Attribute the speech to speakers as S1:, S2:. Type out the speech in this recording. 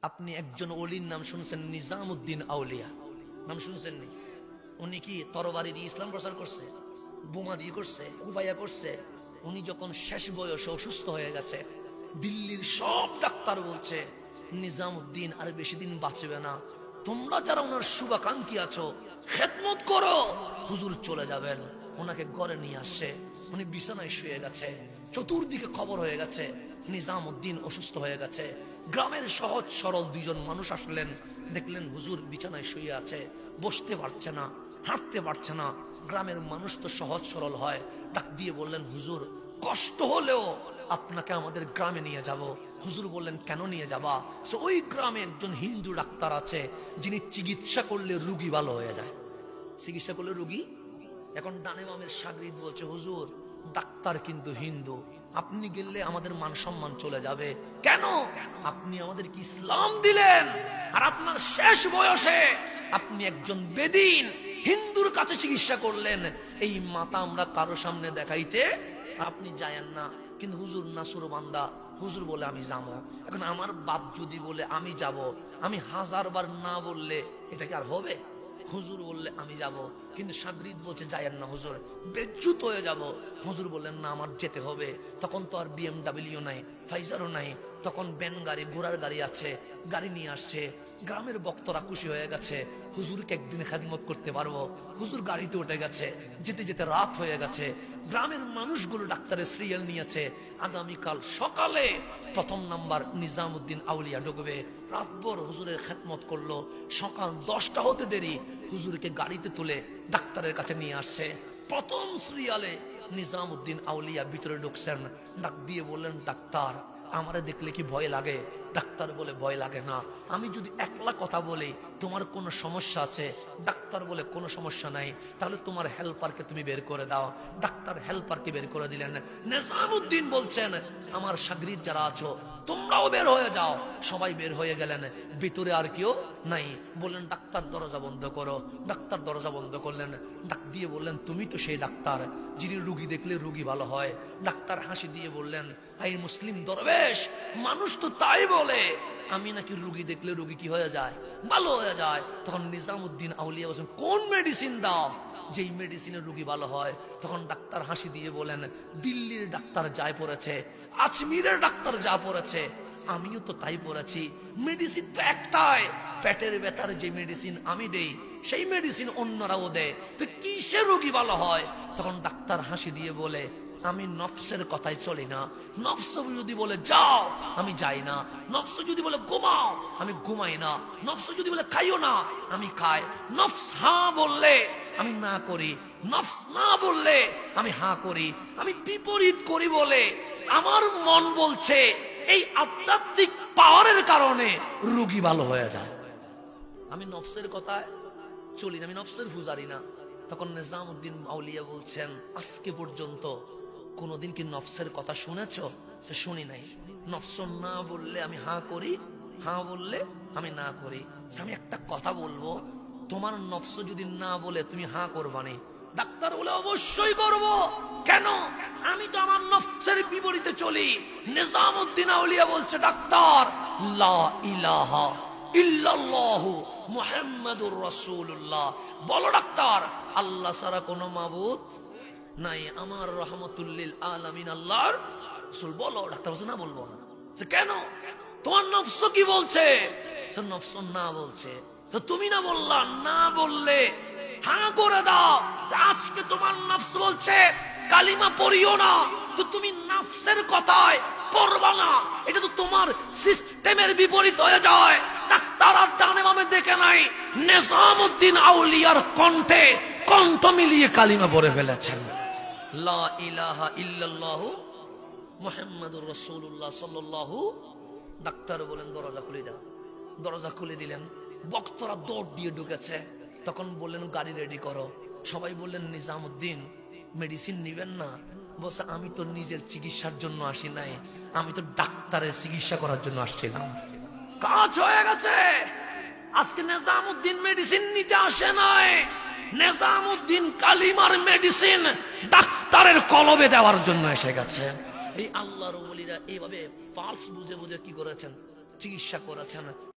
S1: আপনি একজন ওলির নাম শুনছেন, নিজামউদ্দিন আউলিয়া নাম শুনছেন নি? উনি কি তরবারি দিয়ে ইসলাম প্রচার করছে, বোমা দিয়ে করছে, কুফাইয়া করছে? উনি যখন শেষ বয়সে অসুস্থ হয়ে গেছে, দিল্লির সব ডাক্তার বলছে নিজামউদ্দিন আর বেশি দিন বাঁচবে না, তোমরা যারা ওনার শুভাকাঙ্ক্ষী আছো খেদমত করো, হুজুর চলে যাবেন। ওনাকে ঘরে নিয়ে আসছে, উনি বিছানায় শুয়ে গেছে, চতুর্দিকে খবর হয়ে গেছে নিজামউদ্দিন অসুস্থ হয়ে গেছে। গ্রামের সহজ সরল দুইজন মানুষ আসলেন, দেখলেন হুজুর বিছানায় শুয়ে আছে, বসতে পারছে না, হাঁটতে পারছে না। গ্রামের মানুষ তো সহজ সরল হয়, ডাক দিয়ে বললেন হুজুর কষ্ট হলেও আপনাকে আমাদের গ্রামে নিয়ে যাব। হুজুর বললেন কেন নিয়ে যাবা? ওই গ্রামে একজন হিন্দু ডাক্তার আছে যিনি চিকিৎসা করলে রুগী ভালো হয়ে যায়, চিকিৎসা করলে রুগী। এখন ডানে বামের সাগরিদ বলছে হুজুর ডাক্তার কিন্তু হিন্দু, আপনি গেলে আমাদের মান সম্মান চলে যাবে। কেন? আপনি আমাদেরকে ইসলাম দিলেন, আর আপনার শেষ বয়সে আপনি একজন বেদিন হিন্দুর কাছে চিকিৎসা করলেন। এই মাথা আমরা কারো সামনে দেখাইতে আপনি যায়েন না। কিন্তু হুজুর নাসুর বান্দা, হুজুর বলে আমি যাবো। এখন আমার বাপ যদি বলে আমি যাব, আমি 1000 বার না বললে এটা কি আর হবে? হুজুর বললে আমি যাব, কিন্তু সাগরিদ বলছে যায়েন না হুজুর, বেজ্জুত হয়ে যাব। হুজুর বললেন না আমার যেতে হবে। তখন তো আর BMW নাই, ফাইজারও নাই, তখন ব্যান গাড়ি ঘোড়ার গাড়ি আছে, গাড়ি নিয়ে আসছে। গ্রামের বক্তরা খুশি হয়ে গেছে, হুজুরকে একদিন খেদমত করতে পারবো। হুজুর গাড়িতে উঠে গেছে, যেতে যেতে রাত হয়ে গেছে। গ্রামের মানুষগুলো ডাক্তারের সিরিয়াল নিয়েছে, আগামীকাল সকালে 1ম নাম্বার নিজামউদ্দিন আউলিয়া ঢুকবে। রাতভর হুজুরের খেদমত করলো, সকাল 10টা হতে দেরি হুজুরকে গাড়িতে তুলে ডাক্তারের কাছে নিয়ে আসছে। 1ম সিরিয়ালে নিজামউদ্দিন আউলিয়া ভিতরে ঢুকছেন, ডাক দিয়ে বললেন ডাক্তার আমারে দেখলে কি ভয় লাগে? ডাক্তার বলে ভয় লাগে না, আমি যদি একলা কথা বলি তোমার কোনো সমস্যা আছে? ডাক্তার বলে কোনো সমস্যা নাই, তাহলে তোমার হেল্পারকে তুমি বের করে দাও। ডাক্তার হেল্পারকে বের করে দিলেন। নিজামউদ্দিন বলছেন আমার সাগরিদ যারা আছো তোমরাও বের হয়ে যাও। সবাই বের হয়ে গেলেন, ভিতরে আর কেউ নাই। বললেন ডাক্তার দরজা বন্ধ করো। ডাক্তার দরজা বন্ধ করলেন, ডাক দিয়ে বললেন তুমি তো সেই ডাক্তার যিনি রুগী দেখলে রুগী ভালো হয়। ডাক্তার হাসি দিয়ে বললেন এই মুসলিম দরবেশ, মানুষ তো তাই বলে, আমি নাকি রুগী দেখলে রুগী কি হয়ে যায়? ভালো হয়ে যায়। তখন নিজামউদ্দিন আউলিয়া বলেন কোন মেডিসিন দাও যেই মেডিসিনের রুগী ভালো হয়? তখন ডাক্তার হাসি দিয়ে বলেন দিল্লির ডাক্তার যাই পড়েছে, আজমিরের ডাক্তার যা পড়েছে, আমিও তো তাই পড়েছি। মেডিসিন তো একটাই, পেটের ব্যথার যে মেডিসিন আমি দেই সেই মেডিসিন অন্যরাও দেয়, তো কিসের রোগী ভালো হয়? তখন ডাক্তার হাসি দিয়ে বলে আমি নফসের কথাই চলি না। নফস যদি বলে যাও আমি যাই না, নফস যদি বলে ঘুমাও আমি ঘুমাই না, নফস যদি বলে খাইও না আমি খাই। নফস হ্যাঁ বললে আমি না করি, নফস না বললে আমি হ্যাঁ করি। আমি বিপরীত করি বলে আমার মন বলছে এই আধ্যাত্মিক পাওয়ারের কারণে রোগী ভালো হয়ে যায়। আমি নফসের কথায় চলি না, আমি নফসের পূজারি না। তখন নিজামউদ্দিন আউলিয়া বলছেন আজকে পর্যন্ত কোনদিন কি নফসের কথা শুনেছ? শুনি নাই। নফস না বললে আমি হ্যাঁ করি, হ্যাঁ বললে আমি না করি। আমি একটা কথা বলবো, তোমার নফস যদি না বলে তুমি হ্যাঁ করবানি? ডাক্তার বলে অবশ্যই করব। কেন? আমি তো আমার নফসের বিপরীতে চলি। নিজামউদ্দিন আউলিয়া বলছে ডাক্তার লা ইলাহা ইল্লাল্লাহু মুহাম্মাদুর রাসূলুল্লাহ, বলো ডাক্তার আল্লাহ ছাড়া কোনো মাবুদ নাই, আমার রহমতুল্লিল আলামিন আল্লাহর রাসূল। বলো। ডাক্তার বলছে না বলবো না। কেন? তোমার নফস কি বলছে? নফস না বলছে, তো তুমি না বললা, না বললে হ্যাঁ করে দাও। আজকে তোমার নফস বলছে কালিমা পড়িও না, তো তুমি নফসের কথায় পড়বা না, এটা তো তোমার সিস্টেমের বিপরীত হয়ে যায়। ডাক্তার আর ডানে বামে দেখে নাই, নিজামউদ্দিন আউলিয়ার কণ্ঠে কণ্ঠ মিলিয়ে কালিমা পড়ে ফেলেছেন লা ইলাহা ইল্লাল্লাহু মুহাম্মাদুর রাসূলুল্লাহ সাল্লাল্লাহু। ডাক্তার বলেন দরজা খুলে দাও। দরজা খুলে দিলেন, বক্তরা দৌড় দিয়ে ঢুকেছে। তখন বললেন গাড়ি রেডি করো। সবাই বললেন নিজামউদ্দিন মেডিসিন নিবেন না? বলছে আমি তো নিজের চিকিৎসার জন্য আসি নাই, আমি তো ডাক্তারের চিকিৎসা করার জন্য আসছিলাম। কাজ হয়ে গেছে। আজকে নিজামউদ্দিন মেডিসিন নিতে আসে নাই, নিজামউদ্দিন কালিমার মেডিসিন ডাক্তারের কলবে দেওয়ার জন্য এসে গেছে। এই আল্লাহর ওলিরা এইভাবে পালস বুঝে বুঝে কি করেছেন? চিকিৎসা করেছেন।